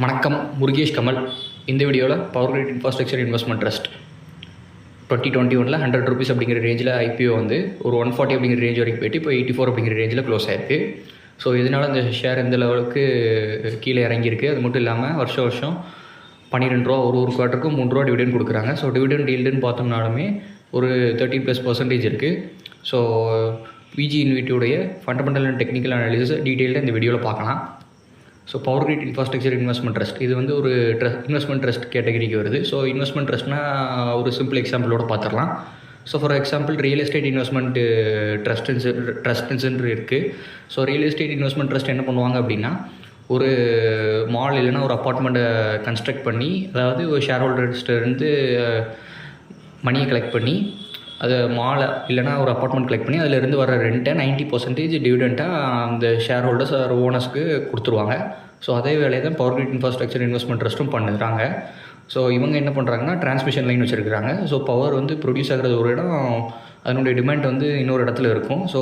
வணக்கம், முருகேஷ் கமல். இந்த வீடியோவில் power grid infrastructure investment trust 2021 100 அப்படிங்கிற ரேஞ்சில் ஐபிஓ வந்து ஒரு 140 அப்படிங்கிற ரேஞ்ச் வரைக்கும் போயிட்டு இப்போ 84 அப்படிங்கிற ரேஞ்சில் க்ளோஸ் ஆயிருக்கு. ஸோ இதனால் அந்த ஷேர் எந்த லெவலுக்கு கீழே இறங்கியிருக்கு. அது மட்டும் இல்லாமல் வருஷம் 12 ரூபா ஒரு குவார்ட்டருக்கும் 3 ரூபா டிவிடெண்ட் கொடுக்குறாங்க. ஸோ டிவிடெண்ட் ஈல்டுன்னு பார்த்தோம்னாலுமே ஒரு 13+% இருக்குது. ஸோ பிஜி இன்விட்டியோடைய ஃபண்டமெண்டல் அண்ட் டெக்னிக்கல் அனாலிசிஸ் டீட்டெயில்டாக இந்த வீடியோவில் பார்க்கலாம். So power grid infrastructure investment trust இது வந்து ஒரு இன்வெஸ்ட்மெண்ட் ட்ரஸ்ட் கேட்டகரிக்கு வருது. ஸோ இன்வெஸ்ட்மெண்ட் ட்ரஸ்ட்னால் ஒரு சிம்பிள் எக்ஸாம்பிளோட பார்த்துடலாம். So for example real estate investment ட்ரஸ்ட்ன்னு இருக்குது. So real estate investment trust என்ன பண்ணுவாங்க அப்படின்னா, ஒரு மால் இல்லைன்னா ஒரு அப்பார்ட்மெண்ட்டை கன்ஸ்ட்ரக்ட் பண்ணி, அதாவது ஒரு ஷேர் ஹோல்டர்ஸ்லேருந்து மணியை கலெக்ட் பண்ணி, அதை மாலை இல்லைனா ஒரு அப்பார்ட்மெண்ட் கலெக்ட் பண்ணி அதிலிருந்து வர ரெண்ட்டை 90% டிவிடெண்ட்டாக அந்த ஷேர் ஹோல்டர்ஸ் ஓனர்ஸ்க்கு கொடுத்துருவாங்க. ஸோ அதே வேலையை தான் பவர் கிரிட் இன்ஃப்ராஸ்ட்ரக்சர் இன்வெஸ்ட்மெண்ட் ட்ரஸ்ட்டும் பண்ணுறாங்க. ஸோ இவங்க என்ன பண்ணுறாங்கன்னா, டிரான்ஸ்மிஷன் லைன் வச்சுருக்காங்க. ஸோ பவர் வந்து ப்ரொடியூஸ் ஆகிறது ஒரு இடம், அதனுடைய டிமாண்ட் வந்து இன்னொரு இடத்துல இருக்கும். ஸோ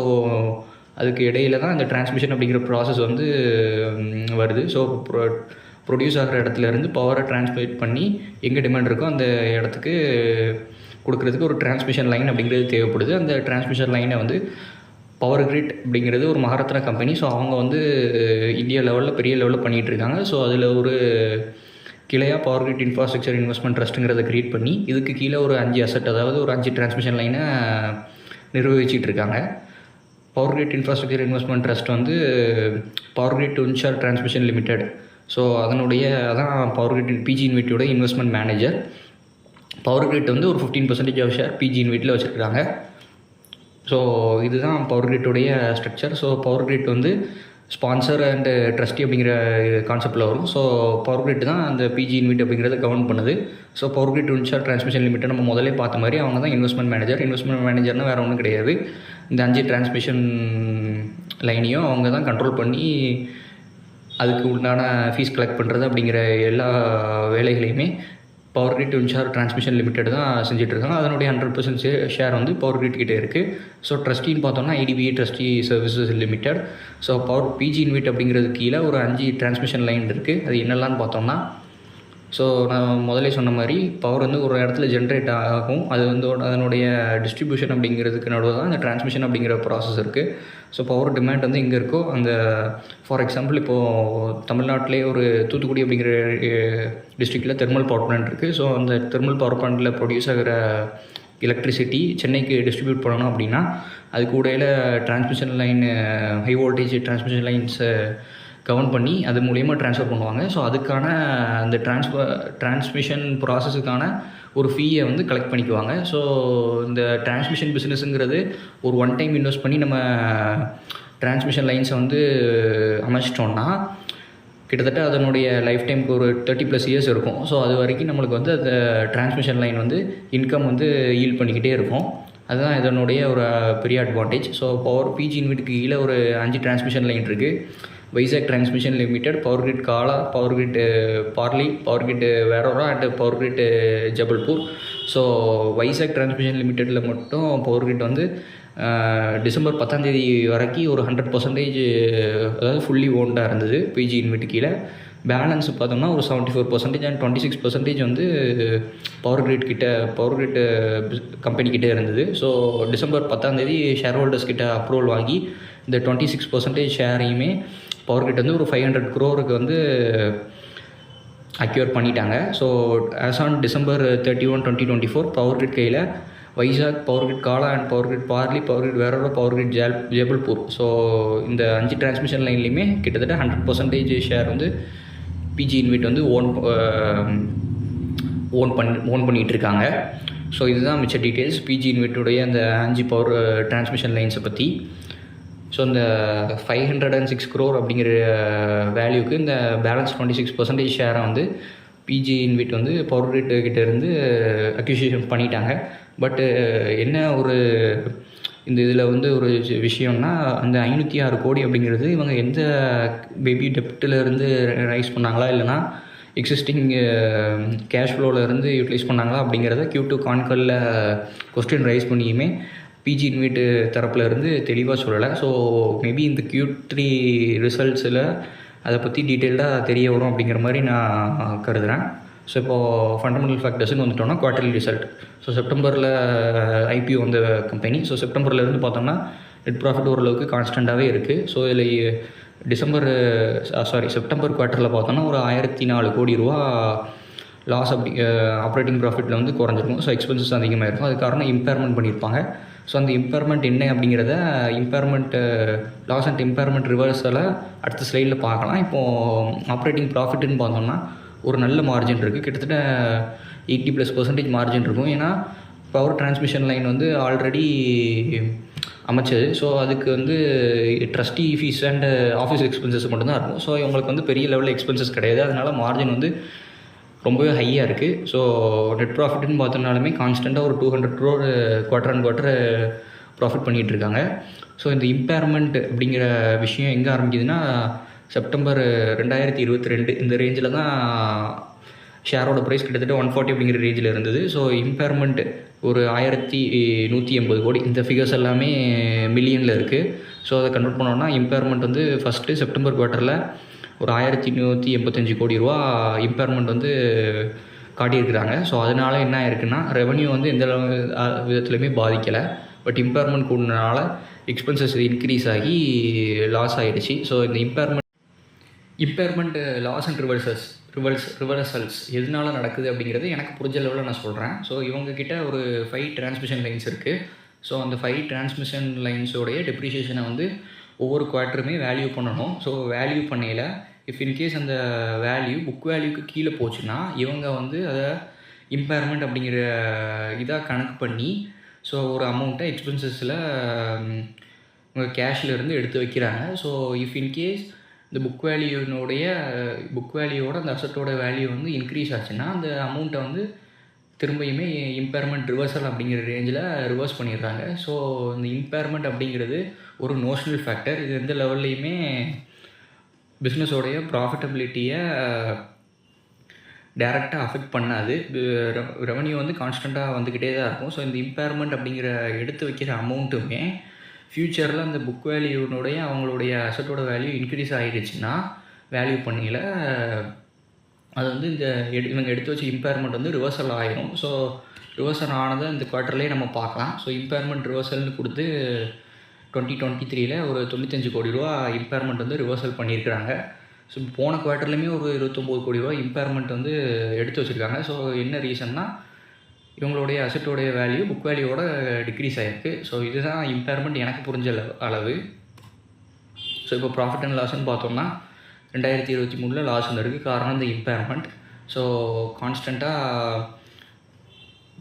அதுக்கு இடையில தான் இந்த டிரான்ஸ்மிஷன் அப்படிங்கிற ப்ராசஸ் வந்து வருது. ஸோ ப்ரொடியூஸ் ஆகிற இடத்துலேருந்து பவரை டிரான்ஸ்மிட் பண்ணி எங்கே டிமாண்ட் இருக்கோ அந்த இடத்துக்கு கொடுக்குறதுக்கு ஒரு டிரான்ஸ்மிஷன் லைன் அப்படிங்கிறது தேவைப்படுது. அந்த டிரான்ஸ்மிஷன் லைனை வந்து பவர் கிரிட் அப்படிங்கிறது ஒரு மகாரத்னா கம்பெனி. ஸோ அவங்க வந்து இந்தியா லெவலில் பெரிய லெவலில் பண்ணிகிட்ருக்காங்க. ஸோ அதில் ஒரு கிளையாக பவர் கிரிட் இன்ஃப்ராஸ்ட்ரக்சர் இன்வெஸ்ட்மெண்ட் ட்ரஸ்ட்டுங்கிறத க்ரியேட் பண்ணி இதுக்கு கீழே ஒரு 5 அசட், அதாவது ஒரு 5 டிரான்ஸ்மிஷன் லைனை நிர்வகிச்சிட்டு இருக்காங்க. Power grid infrastructure investment trust வந்து power grid to ensure transmission limited. So அதான் பவர் கிரிட் பிஜி இன்விட்டியோட இன்வெஸ்ட்மெண்ட் மேனேஜர். பவர் கிரிட் வந்து ஒரு 15% ஆஃப் ஷேர் பிஜி இன்விட்டில் வச்சுருக்காங்க. ஸோ இதுதான் பவர் கிரிட்டோடைய ஸ்ட்ரக்சர். ஸோ பவர் கிரிட் வந்து ஸ்பான்சர் அண்டு ட்ரஸ்டி அப்படிங்கிற கான்செப்டில் வரும். ஸோ பவர் கிரிட் தான் அந்த பிஜி இன்விட் அப்படிங்கிறத கவர்ன் பண்ணுது. So power grid ensure transmission limited நம்ம முதலே பார்த்த மாதிரி அவங்க தான் இன்வெஸ்ட்மெண்ட் மேனேஜர். இன்வெஸ்ட்மெண்ட் மேனேஜர்னால் வேறு ஒன்றும் கிடையாது. இந்த 5 டிரான்ஸ்மிஷன் லைனையும் அவங்க தான் கண்ட்ரோல் பண்ணி அதுக்கு உண்டான ஃபீஸ் கலெக்ட் பண்ணுறது அப்படிங்கிற எல்லா வேலைகளையுமே power grid ensure transmission limited தான் செஞ்சிட்ருக்காங்க. அதனுடைய 100% ஷேர் வந்து பவர் கிரிட் கிட்டே இருக்குது. ஸோ ட்ரஸ்டின்னு பார்த்தோம்னா IDBI trustee services limited. So power PG InvIT அப்படிங்கிறது கீழே ஒரு 5 டிரான்ஸ்மிஷன் லைன் இருக்குது. அது என்னெல்லாம்னு பார்த்தோம்னா, ஸோ நான் முதலே சொன்ன மாதிரி பவர் வந்து ஒரு இடத்துல ஜென்ரேட் ஆகும். அது வந்து அதனுடைய டிஸ்ட்ரிபியூஷன் அப்படிங்கிறதுக்கு நடுவில் தான் இந்த டிரான்ஸ்மிஷன் அப்படிங்கிற ப்ராசஸ் இருக்குது. ஸோ பவர் டிமாண்ட் வந்து எங்கே இருக்கோ அந்த, ஃபார் எக்ஸாம்பிள் இப்போது தமிழ்நாட்டிலே ஒரு தூத்துக்குடி அப்படிங்கிற டிஸ்ட்ரிக்டில் தெர்மல் பவர் பிளான்ட் இருக்குது. ஸோ அந்த தெர்மல் பவர் பிளான்ட்டில் ப்ரொடியூஸ் ஆகிற எலக்ட்ரிசிட்டி சென்னைக்கு டிஸ்ட்ரிபியூட் பண்ணணும் அப்படின்னா அதுக்கு இடையில transmission line, high voltage transmission லைன்ஸை கவர்ன் பண்ணி அது மூலிமா ட்ரான்ஸ்ஃபர் பண்ணுவாங்க. ஸோ அதுக்கான அந்த டிரான்ஸ்மிஷன் ப்ராசஸுக்கான ஒரு ஃபீயை வந்து கலெக்ட் பண்ணிக்குவாங்க. ஸோ இந்த டிரான்ஸ்மிஷன் பிஸ்னஸ்ங்கிறது ஒரு ஒன் டைம் இன்வெஸ்ட் பண்ணி நம்ம டிரான்ஸ்மிஷன் லைன்ஸை வந்து அமைச்சிட்டோம்னா கிட்டத்தட்ட அதனுடைய லைஃப் டைமுக்கு ஒரு 30+ இயர்ஸ் இருக்கும். ஸோ அது வரைக்கும் நம்மளுக்கு வந்து அந்த டிரான்ஸ்மிஷன் லைன் வந்து இன்கம் வந்து ஈல்ட் பண்ணிக்கிட்டே இருக்கும். அதுதான் இதனுடைய ஒரு பெரிய அட்வான்டேஜ். ஸோ பவர் பிஜி இன்விட்டுக்கு கீழே ஒரு 5 டிரான்ஸ்மிஷன் லைன் இருக்குது. Vizag transmission limited, power grid Kala, power grid Parli, power grid Warora and power grid Jabalpur. So Vizag transmission லிமிடெட்டில் மட்டும் பவர் கிரிட் வந்து டிசம்பர் 10 வரைக்கும் ஒரு 100%, அதாவது ஃபுல்லி ஓன்டாக இருந்தது பிஜி இன்விட்டு கீழே. பேலன்ஸ் பார்த்தோம்னா ஒரு 74% அண்ட் 26% வந்து பவர் கிரிட் கம்பெனிக்கிட்டே இருந்தது. ஸோ டிசம்பர் 10 ஷேர் ஹோல்டர்ஸ் கிட்ட அப்ரூவல் வாங்கி இந்த 26% ஷேரையுமே பவர் கிரிட் வந்து ஒரு 500 crore வந்து அக்யூர் பண்ணிட்டாங்க. So as on December 31, 2024 power grid கையில் Vizag, power grid Kala and power grid Parli, power grid Warora, power grid Jabalpur. So இந்த 5 டிரான்ஸ்மிஷன் லைன்லேயுமே கிட்டத்தட்ட 100% ஷேர் வந்து பிஜி இன்விட் வந்து ஓன் பண்ணிகிட்டு இருக்காங்க. ஸோ இதுதான் மிச்ச டீட்டெயில்ஸ் பிஜி இன்விட்டுடைய அந்த 5 பவர் டிரான்ஸ்மிஷன் லைன்ஸை பற்றி. ஸோ இந்த 506 crore அப்படிங்கிற வேல்யூக்கு இந்த பேலன்ஸ் 26% ஷேரை வந்து பிஜி இன்விட் வந்து பவர் கிரிட் கிட்டே இருந்து அக்யூசியேஷன் பண்ணிட்டாங்க. பட்டு என்ன ஒரு இந்த இதில் வந்து ஒரு விஷயம்னா, அந்த 506 கோடி அப்படிங்கிறது இவங்க எந்த பேபி டெப்ட்டில் இருந்து ரைஸ் பண்ணாங்களா, இல்லைனா எக்ஸிஸ்டிங் கேஷ் ஃப்ளோவில் இருந்து யூட்டிலைஸ் பண்ணாங்களா அப்படிங்கிறத Q2 கான்கலில் கொஸ்டின் ரைஸ் பண்ணியுமே பிஜி இன்விட் தரப்பில் இருந்து தெளிவாக சொல்லலை. ஸோ மேபி இந்த Q3 ரிசல்ட்ஸில் அதை பற்றி டீட்டெயில்டாக தெரிய வரும் அப்படிங்கிற மாதிரி நான் கருதுகிறேன். ஸோ இப்போது ஃபண்டமெண்டல் ஃபேக்டர்ஸ்னு வந்துட்டோம்னா குவார்ட்டர்லி ரிசல்ட். ஸோ செப்டம்பரில் ஐபிஓ வந்த கம்பெனி. ஸோ செப்டம்பர்லேருந்து பார்த்தோம்னா நெட் ப்ராஃபிட் ஓரளவுக்கு கான்ஸ்டண்ட்டாகவே இருக்குது. ஸோ இதில் செப்டம்பர் குவார்ட்டரில் பார்த்தோன்னா ஒரு 1004 கோடி ரூபா லாஸ் அப்படி ஆப்ரேட்டிங் ப்ராஃபிட்டில் வந்து குறைஞ்சிருக்கும். ஸோ எக்ஸ்பென்சஸ் அதிகமாக இருக்கும். அது காரணம் இம்பேர்மெண்ட் பண்ணியிருப்பாங்க. ஸோ அந்த இம்பேர்மெண்ட் என்ன அப்படிங்கிறத லாஸ் அண்ட் இம்பேர்மெண்ட் ரிவர்ஸில் அடுத்த ஸ்லைடில் பார்க்கலாம். இப்போது ஆப்ரேட்டிங் ப்ராஃபிட்டுன்னு பார்த்தோம்னா ஒரு நல்ல மார்ஜின் இருக்குது. கிட்டத்தட்ட 80+% மார்ஜின் இருக்கும். ஏன்னா பவர் டிரான்ஸ்மிஷன் லைன் வந்து ஆல்ரெடி அமைச்சது. ஸோ அதுக்கு வந்து trustee fees and office expenses மட்டும்தான் இருக்கும். ஸோ இவங்களுக்கு வந்து பெரிய லெவலில் எக்ஸ்பென்சஸ் கிடையாது. அதனால் மார்ஜின் வந்து ரொம்பவே ஹையாக இருக்குது. ஸோ நெட் ப்ராஃபிட்னு பார்த்தோம்னாலுமே கான்ஸ்டண்ட்டாக ஒரு 200 crore quarter and quarter profit பண்ணிகிட்ருக்காங்க. ஸோ இந்த இம்பேர்மெண்ட் அப்படிங்கிற விஷயம் எங்கே ஆரம்பிக்குதுன்னா செப்டம்பர் 2022 இந்த ரேஞ்சில் தான் ஷேரோட ப்ரைஸ் கிட்டத்தட்ட 140 அப்படிங்கிற ரேஞ்சில் இருந்தது. ஸோ இம்பேர்மெண்ட் ஒரு 1180 கோடி. இந்த ஃபிகர்ஸ் எல்லாமே மில்லியனில் இருக்குது. ஸோ அதை கன்வெர்ட் பண்ணோன்னா இம்பேர்மெண்ட் வந்து ஃபஸ்ட்டு செப்டம்பர் குவார்ட்டரில் ஒரு 1185 கோடி ரூபா இம்பேர்மெண்ட் வந்து காட்டியிருக்கிறாங்க. ஸோ அதனால் என்ன ஆயிருக்குன்னா ரெவன்யூ வந்து எந்த விதத்துலையுமே பாதிக்கலை. பட் இம்பேர்மெண்ட் கூடனால எக்ஸ்பென்சஸ் இன்க்ரீஸ் ஆகி லாஸ் ஆகிடுச்சு. ஸோ இந்த இம்பேர்மெண்ட் லாஸ் அண்ட் ரிவர்சல்ஸ் எதனால நடக்குது அப்படிங்கிறது எனக்கு புரிஞ்ச லெவலில் நான் சொல்கிறேன். ஸோ இவங்கக்கிட்ட ஒரு 5 டிரான்ஸ்மிஷன் லைன்ஸ் இருக்குது. ஸோ அந்த 5 டிரான்ஸ்மிஷன் லைன்ஸோடைய டெப்ரிஷியேஷனை வந்து ஒவ்வொரு குவார்ட்டருமே வேல்யூ பண்ணணும். ஸோ வேல்யூ பண்ணையில் இஃப் இன்கேஸ் அந்த வேல்யூ புக் வேல்யூக்கு கீழே போச்சுன்னா இவங்க வந்து அதை இம்பேர்மெண்ட் அப்படிங்கிற இதாக கணக்கு பண்ணி ஸோ ஒரு அமௌண்ட்டை எக்ஸ்பென்சஸில் உங்கள் கேஷ்லேருந்து எடுத்து வைக்கிறாங்க. ஸோ இஃப் இன்கேஸ் இந்த புக் வேல்யூவோட அந்த அசட்டோட வேல்யூ வந்து இன்க்ரீஸ் ஆச்சுன்னா அந்த அமௌண்ட்டை வந்து திரும்பியுமே இம்பேர்மெண்ட் ரிவர்சல் அப்படிங்கிற ரேஞ்சில் ரிவர்ஸ் பண்ணிடுறாங்க. ஸோ இந்த இம்பேர்மெண்ட் அப்படிங்கிறது ஒரு நோஷனல் ஃபேக்டர். இது எந்த லெவல்லையுமே பிஸ்னஸோடைய ப்ராஃபிட்டபிலிட்டியை டைரெக்டாக அஃபெக்ட் பண்ணாது. ரெவன்யூ வந்து கான்ஸ்டண்ட்டாக வந்துக்கிட்டே தான் இருக்கும். ஸோ இந்த இம்பேர்மெண்ட் அப்படிங்கிற எடுத்து வைக்கிற அமௌண்ட்டுமே ஃப்யூச்சரில் அந்த புக் வேல்யூனுடைய அவங்களுடைய அசட்டோட வேல்யூ இன்க்ரீஸ் ஆகிடுச்சுன்னா வேல்யூ பண்ணியில் அது வந்து இவங்க எடுத்து வச்ச இம்பேர்மெண்ட் வந்து ரிவர்சல் ஆகிடும். ஸோ ரிவர்சல் ஆனதை இந்த குவார்ட்டர்லேயே நம்ம பார்க்கலாம். ஸோ இம்பேர்மெண்ட் ரிவர்சல்னு கொடுத்து 2023 ஒரு 95 கோடி ரூபா இம்பேர்மெண்ட் வந்து ரிவர்சல் பண்ணியிருக்கிறாங்க. ஸோ போன குவார்ட்டர்லேயுமே ஒரு 29 கோடி ரூபா இம்பேர்மெண்ட் வந்து எடுத்து வச்சுருக்காங்க. ஸோ என்ன ரீசன்னா இவங்களுடைய அசட்டோடைய வேல்யூ புக் வேல்யூவோட டிக்ரீஸ் ஆகிருக்கு. ஸோ இதுதான் இம்பேர்மெண்ட் எனக்கு புரிஞ்ச அளவு. ஸோ இப்போ ப்ராஃபிட் அண்ட் லாஸ்ன்னு பார்த்தோம்னா 2023 லாஸ் வந்துருக்கு. காரணம் இந்த இம்பேர்மெண்ட். ஸோ கான்ஸ்டண்ட்டாக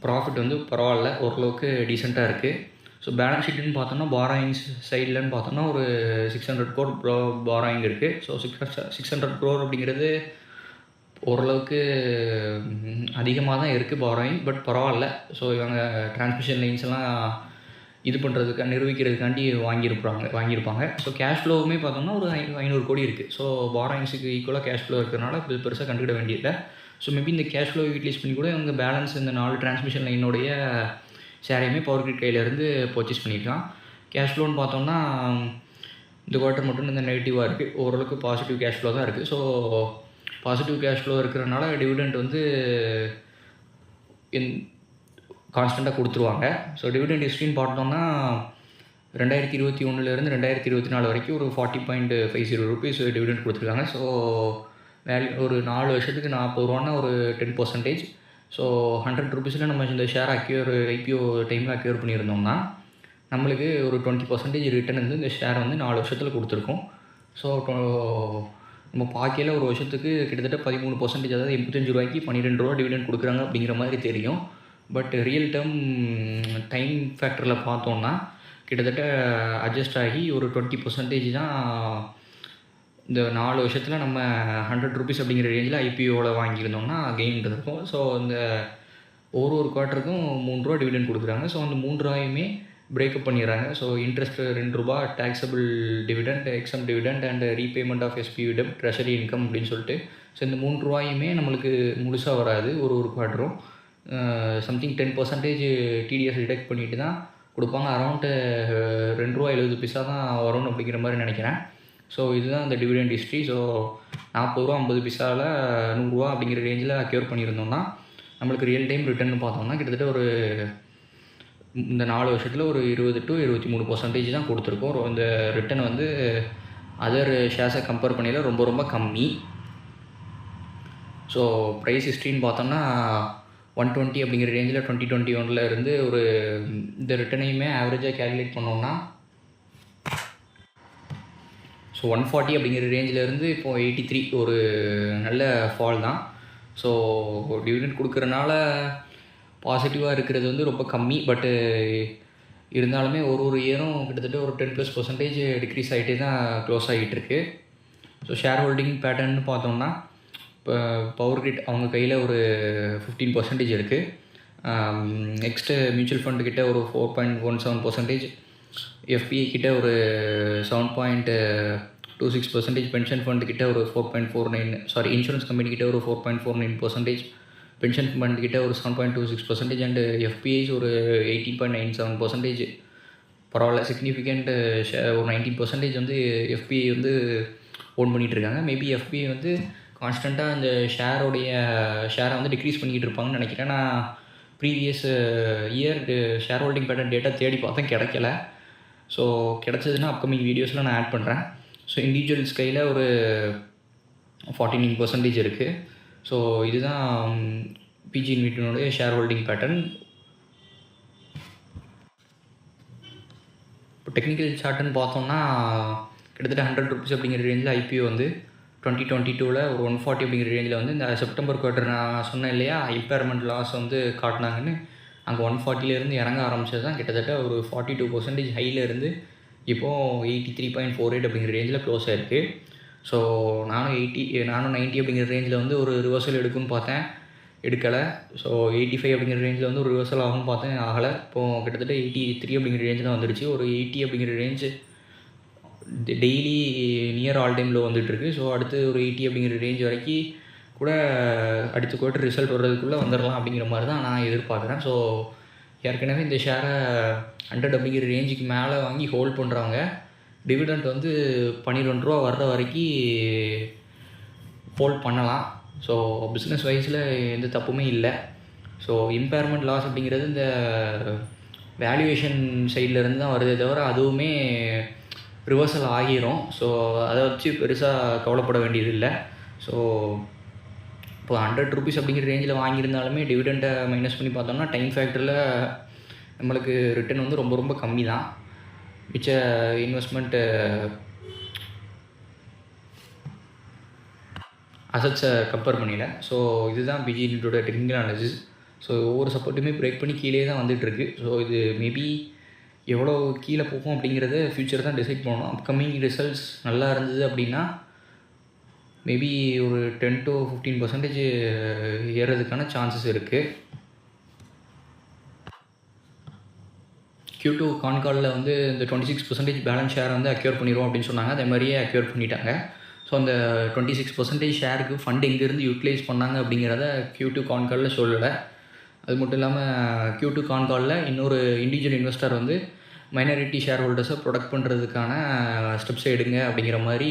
ப்ராஃபிட் வந்து பரவாயில்ல, ஓரளவுக்கு டீசெண்டாக இருக்குது. ஸோ பேலன்ஸ் ஷீட்டுன்னு பார்த்தோம்னா பாராயிங்ஸ் சைட்லன்னு பார்த்தோம்னா ஒரு 600 crore பாராயிங் இருக்குது. ஸோ 600 crore அப்படிங்கிறது ஓரளவுக்கு அதிகமாக தான் இருக்குது பாராயிங். பட் பரவாயில்ல. ஸோ இவங்க டிரான்ஸ்மிஷன் லைன்ஸ் எல்லாம் இது பண்ணுறதுக்காக நிரூபிக்கிறதுக்காண்டி வாங்கியிருப்பாங்க. ஸோ கேஷ் ஃப்ளோவுமே பார்த்தோம்னா ஒரு 500 கோடி இருக்குது. ஸோ பாராயிங்ஸுக்கு ஈக்குவலாக கேஷ் ஃப்ளோ இருக்கிறதுனால இது பெருசாக கண்டுக்கிட வேண்டியதில்லை. ஸோ மேபி இந்த கேஷ் ஃப்ளோ யூட்டிலைஸ் பண்ணி கூட இவங்க பேலன்ஸ் இந்த 4 டிரான்ஸ்மிஷன் லைனுடைய ஷேரையுமே பவர் கிரிட் கையிலேருந்து பர்ச்சேஸ் பண்ணிக்கலாம். கேஷ் ஃப்ளோன்னு பார்த்தோம்னா இந்த குவார்ட்டர் மட்டும் இந்த நெகட்டிவாக இருக்குது. ஓரளவுக்கு பாசிட்டிவ் கேஷ் ஃப்ளோ தான் இருக்குது. ஸோ பாசிட்டிவ் கேஷ் ஃப்ளோ இருக்கிறதுனால டிவிடெண்ட் வந்து கான்ஸ்டண்ட்டாக கொடுத்துருவாங்க. ஸோ டிவிடெண்ட் ஹிஸ்ட்ரின்னு பார்த்தோம்னா 2021 2024 வரைக்கும் ஒரு 40.50 rupees டிவிடெண்ட் கொடுத்துருக்காங்க. ஸோ வேல்யூ ஒரு 4 வருஷத்துக்கு 40 ரூபான்னா ஒரு 10%. ஸோ 100 rupeesல நம்ம இந்த ஷேர் ஐபிஓ டைமில் அக்யூர் பண்ணியிருந்தோம்னா நம்மளுக்கு ஒரு 20% ரிட்டர்ன் வந்து இந்த ஷேர் வந்து 4 வருஷத்தில் கொடுத்துருக்கோம். ஸோ நம்ம பார்க்கையில் ஒரு வருஷத்துக்கு கிட்டத்தட்ட 13%, அதாவது 85 ரூபாய்க்கு 12 ரூபா டிவிடெண்ட் கொடுக்குறாங்க அப்படிங்கிற மாதிரி தெரியும். பட் ரியல் டைம் ஃபேக்டரில் பார்த்தோன்னா கிட்டத்தட்ட அட்ஜஸ்ட் ஆகி ஒரு 20% தான் இந்த 4 வருஷத்தில் நம்ம 100 rupees அப்படிங்கிற ரேஞ்சில் ஐபிஓவில் வாங்கியிருந்தோம்னா கெயின் இருக்கும். ஸோ இந்த ஒரு குவார்ட்டருக்கும் 3 ரூபா டிவிடெண்ட் கொடுக்குறாங்க. ஸோ அந்த 3 ரூபாயுமே பிரேக்கப் பண்ணிடுறாங்க. ஸோ இன்ட்ரெஸ்ட் 2 ரூபா, taxable dividend, exempt dividend and repayment of SPV டெப்ட், ட்ரெஷரி இன்கம் அப்படின்னு சொல்லிட்டு. ஸோ இந்த 3 ரூபாயுமே நம்மளுக்கு முழுசாக வராது. ஒரு குவார்ட்டரும் சம்திங் 10% டிடிஎஸ் டிடெக்ட் பண்ணிட்டு தான் கொடுப்பாங்க. அரௌண்ட் 2 ரூபா 70 பைசா தான் வரும்னு அப்படிங்கிற மாதிரி நினைக்கிறேன். ஸோ இதுதான் அந்த டிவிடெண்ட் ஹிஸ்ட்ரி. ஸோ ரூ. 40 50 ரூ. 100 அப்படிங்கிற ரேஞ்சில் அக்யூர் பண்ணியிருந்தோம்னா நம்மளுக்கு ரியல் டைம் ரிட்டர்ன் பார்த்தோம்னா கிட்டத்தட்ட ஒரு இந்த 4 வருஷத்தில் ஒரு 20 to 23% தான் கொடுத்துருக்கோம். இந்த ரிட்டர்ன் வந்து அதர் ஷேர்ஸை கம்பேர் பண்ணியில் ரொம்ப ரொம்ப கம்மி. ஸோ ப்ரைஸ் ஹிஸ்ட்ரின்னு பார்த்தோம்னா 120 அப்படிங்கிற ரேஞ்சில் 2021 இருந்து ஒரு இந்த ரிட்டர்னையுமே ஆவரேஜாக கேல்குலேட் பண்ணோம்னா ஸோ 140 அப்படிங்கிற ரேஞ்சிலேருந்து இப்போது 83 ஒரு நல்ல ஃபால் தான். ஸோ டிவிடெண்ட் கொடுக்குறனால பாசிட்டிவாக இருக்கிறது வந்து ரொம்ப கம்மி. பட்டு இருந்தாலுமே ஒரு இயரும் கிட்டத்தட்ட ஒரு 10+% டிக்ரீஸ் ஆகிட்டே தான் க்ளோஸ் ஆகிட்டுருக்கு. ஸோ ஷேர் ஹோல்டிங் பேட்டர்ன்னு பார்த்தோம்னா இப்போ பவர் கிரிட் அவங்க கையில் ஒரு 15% இருக்குது. நெக்ஸ்ட்டு மியூச்சுவல் ஃபண்டு கிட்ட ஒரு 4.17%, எஃபிஐ கிட்ட ஒரு 7.26%, பென்ஷன் ஃபண்டு கிட்ட ஒரு 4.49, இன்சூரன்ஸ் கம்பெனி கிட்ட ஒரு 4.49%, பென்ஷன் ஃபண்ட் கிட்ட ஒரு 7.26% அண்டு எஃபிஐஸ் ஒரு 18.97%. பரவாயில்ல, சிக்னிஃபிகண்ட் ஒரு 19% வந்து எஃபிஐ வந்து ஓன் பண்ணிகிட்ருக்காங்க. மேபி எஃபிஐ வந்து கான்ஸ்டண்ட்டாக அந்த ஷேரை வந்து டிக்ரீஸ் பண்ணிக்கிட்டு இருப்பாங்கன்னு நினைக்கிறேன். நான் previous year share holding pattern data தேடி பார்த்தேன், கிடைக்கல. ஸோ கிடச்சதுன்னா அப்கமிங் வீடியோஸில் நான் ஆட் பண்ணுறேன். ஸோ இண்டிவிஜுவல்ஸ் கையில் ஒரு 49% இருக்குது. ஸோ இதுதான் பிஜி இன்வெஸ்ட்மெண்ட்டோடைய ஷேர் ஹோல்டிங் பேட்டர்ன். இப்போ டெக்னிக்கல் சார்ட்டுன்னு பார்த்தோம்னா கிட்டத்தட்ட ₹100 அப்படிங்கிற ரேஞ்சில் ஐபிஓ வந்து 2022 ஒரு 140 அப்படிங்கிற ரேஞ்சில் வந்து இந்த செப்டம்பர் குவார்ட்டர் நான் சொன்னேன் இல்லையா, இம்பேர்மெண்ட் லாஸ் வந்து காட்டினாங்கன்னு, அங்கே 140 இறங்க ஆரம்பிச்சது தான் கிட்டத்தட்ட ஒரு 42% ஹையிலேருந்து இப்போது 83.48 அப்படிங்கிற ரேஞ்சில் க்ளோஸ் ஆகிருக்கு. ஸோ நானும் 90 அப்படிங்கிற ரேஞ்சில் வந்து ஒரு ரிவர்சல் எடுக்குன்னு பார்த்தேன், எடுக்கலை. ஸோ 85 அப்படிங்கிற ரேஞ்சில் வந்து ஒரு ரிவர்சல் ஆகும்னு பார்த்தேன், ஆகலை. இப்போது கிட்டத்தட்ட 83 அப்படிங்கிற ரேஞ்சில் வந்துடுச்சு. ஒரு 80 அப்படிங்கிற ரேஞ்சு டெய்லி நியர் ஆல் டைமில் வந்துட்டுருக்கு. ஸோ அடுத்து ஒரு 80 அப்படிங்கிற ரேஞ்ச் வரைக்கும் கூட அடுத்த குவார்ட்டர் ரிசல்ட் வர்றதுக்குள்ளே வந்துடலாம் அப்படிங்கிற மாதிரி தான் நான் எதிர்பார்க்குறேன். ஸோ ஏற்கனவே இந்த ஷேரை 100 அப்படிங்கிற ரேஞ்சுக்கு மேலே வாங்கி ஹோல்ட் பண்ணுறவங்க டிவிடெண்ட் வந்து ₹12 வர்ற வரைக்கும் ஹோல்ட் பண்ணலாம். ஸோ பிஸ்னஸ் வைஸில் எந்த தப்புமே இல்லை. ஸோ இம்பேர்மெண்ட் லாஸ் அப்படிங்கிறது இந்த வேல்யூவேஷன் சைட்லேருந்து தான் வருதே தவிர அதுவுமே ரிவர்சல் ஆகிரும். ஸோ அதை வச்சு பெருசாக கவலைப்பட வேண்டியது இல்லை. ஸோ இப்போ ₹100 அப்படிங்கிற ரேஞ்சில் வாங்கியிருந்தாலுமே டிவிடெண்ட்டை மைனஸ் பண்ணி பார்த்தோம்னா டைம் ஃபேக்டரில் நம்மளுக்கு ரிட்டர்ன் வந்து ரொம்ப ரொம்ப கம்மி தான். மிச்ச இன்வெஸ்ட்மெண்ட்டு அசட்ஸை கம்பேர் பண்ணியில். ஸோ இதுதான் பிஜி இன்வெஸ்ட்மெண்ட்டோட டெக்னிக்கல் அனாலிசிஸ். ஸோ ஒவ்வொரு சப்போர்ட்டுமே பிரேக் பண்ணி கீழே தான் வந்துட்டுருக்கு. ஸோ இது மேபி எவ்வளோ கீழே போகும் அப்படிங்கிறத ஃப்யூச்சர் தான் டிசைட் பண்ணணும். அப்கமிங் ரிசல்ட்ஸ் நல்லா இருந்தது அப்படின்னா மேபி ஒரு 10 to 15% ஏறதுக்கான சான்சஸ் இருக்குது. Q2 கான்காலில் வந்து இந்த 26% பேலன்ஸ் ஷேர் வந்து அக்யூர் பண்ணிடுவோம் அப்படின்னு சொன்னாங்க. அதே மாதிரியே அக்யூர் பண்ணிட்டாங்க. ஸோ அந்த 26% ஷேருக்கு ஃபண்ட் எங்கேருந்து யூட்டிலைஸ் பண்ணாங்க அப்படிங்கிறத Q2 கான்காலில் சொல்லலை. அது மட்டும் இல்லாமல் Q2 கான்காலில் இன்னொரு இண்டிவிஜுவல் இன்வெஸ்டர் வந்து மைனாரிட்டி ஷேர் ஹோல்டர்ஸை ப்ரொடக்ட் பண்ணுறதுக்கான ஸ்டெப்ஸை எடுங்க அப்படிங்கிற மாதிரி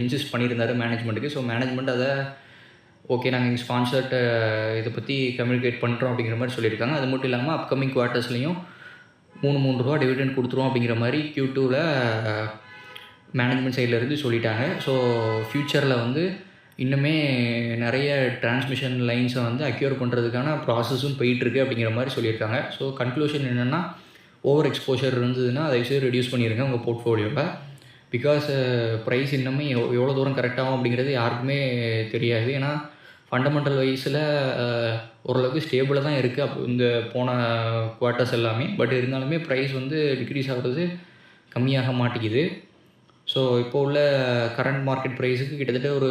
இன்சிஸ்ட் பண்ணியிருந்தார் மேனேஜ்மெண்ட்டுக்கு. ஸோ மேனேஜ்மெண்ட் அதை ஓகே நாங்கள் எங்கள் ஸ்பான்சர்ட்ட இதை பற்றி கம்யூனிகேட் பண்ணுறோம் அப்படிங்கிற மாதிரி சொல்லியிருக்காங்க. அது மட்டும் இல்லாமல் அப்கமிங் குவார்ட்டர்ஸ்லையும் ₹3 டிவிடெண்ட் கொடுத்துருவோம் அப்படிங்கிற மாதிரி Q2வில் மேனேஜ்மெண்ட் சைட்லேருந்து சொல்லிட்டாங்க. ஸோ ஃப்யூச்சரில் வந்து இன்னுமே நிறைய டிரான்ஸ்மிஷன் லைன்ஸை வந்து அக்யூர் பண்ணுறதுக்கான ப்ராசஸும் போயிட்டுருக்கு அப்படிங்கிற மாதிரி சொல்லியிருக்காங்க. ஸோ கன்க்ளூஷன் என்னென்னா, ஓவர் எக்ஸ்போஷர் இருந்ததுன்னா தயவுசெய்து ரெடியூஸ் பண்ணிடுங்க உங்கள் போர்ட்ஃபோலியோவில். பிகாஸ் ப்ரைஸ் இன்னுமே எவ்வளோ தூரம் கரெக்டாகும் அப்படிங்கிறது யாருக்குமே தெரியாது. ஏன்னா ஃபண்டமெண்டல் வைஸில் ஓரளவுக்கு ஸ்டேபிளாக தான் இருக்குது அப்போ இந்த போன குவார்ட்டர்ஸ் எல்லாமே. பட் இருந்தாலுமே ப்ரைஸ் வந்து டிக்ரீஸ் ஆகிறது கம்மியாக மாட்டேங்குது. ஸோ இப்போ உள்ள கரண்ட் மார்க்கெட் ப்ரைஸுக்கு கிட்டத்தட்ட ஒரு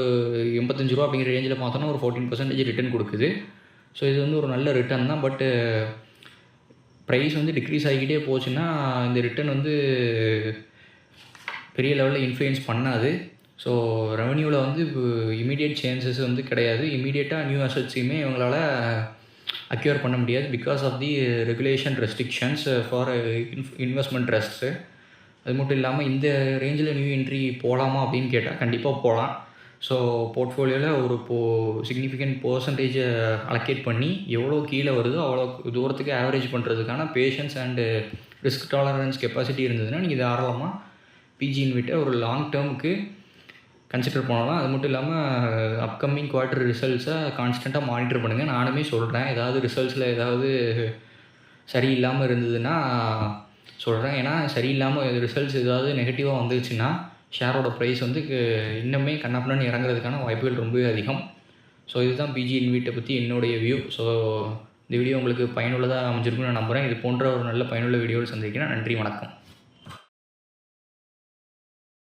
₹85 அப்படிங்கிற ரேஞ்சில் பார்த்தோன்னா ஒரு 14% ரிட்டர்ன் கொடுக்குது. ஸோ இது வந்து ஒரு நல்ல ரிட்டர்ன் தான். பட்டு ப்ரைஸ் வந்து டிக்ரீஸ் ஆகிக்கிட்டே போச்சுன்னா இந்த ரிட்டர்ன் வந்து பெரிய லெவலில் இன்ஃப்ளூயன்ஸ் பண்ணாது. ஸோ ரெவன்யூவில் வந்து இமீடியட் சேஞ்சஸ் வந்து கிடையாது. இமீடியட்டாக நியூ அசட்ஸையுமே இவங்களால் அக்யூர் பண்ண முடியாது because of the regulation restrictions for investment trusts. அது மட்டும் இல்லாமல் இந்த ரேஞ்சில் நியூ என்ட்ரி போகலாமா அப்படின்னு கேட்டால் கண்டிப்பாக போகலாம். ஸோ போர்ட்ஃபோலியோவில் ஒரு சிக்னிஃபிகண்ட் பர்சன்டேஜை அலோகேட் பண்ணி எவ்வளோ கீழே வருதோ அவ்வளோ தூரத்துக்கு ஆவரேஜ் பண்ணுறதுக்கான patience and risk tolerance capacity இருந்ததுன்னா நீங்கள் தாராளமாக பிஜி இன்விட்டை ஒரு லாங் டேர்முக்கு கன்சிடர் பண்ணலாம். அது மட்டும் இல்லாமல் அப்கமிங் குவார்ட்டர் ரிசல்ட்ஸை கான்ஸ்டண்ட்டாக மானிட்டர் பண்ணுங்கள். நானுமே சொல்கிறேன், ஏதாவது ரிசல்ட்ஸில் ஏதாவது சரியில்லாமல் இருந்ததுன்னா சொல்கிறேன். ஏன்னா சரியில்லாமல் ரிசல்ட்ஸ் ஏதாவது நெகட்டிவாக வந்துச்சுன்னா ஷேரோட ப்ரைஸ் வந்து இன்னுமே கண்ணாப்பின்னு இறங்குறதுக்கான வாய்ப்புகள் ரொம்பவே அதிகம். ஸோ இதுதான் பிஜி இன்விட்டை பற்றி என்னுடைய வியூ. ஸோ இந்த வீடியோ உங்களுக்கு பயனுள்ளதாக அமைஞ்சிருக்குன்னு நான் நம்புகிறேன். இது போன்ற ஒரு நல்ல பயனுள்ள வீடியோவில் சந்திக்கிறேன். நன்றி, வணக்கம்.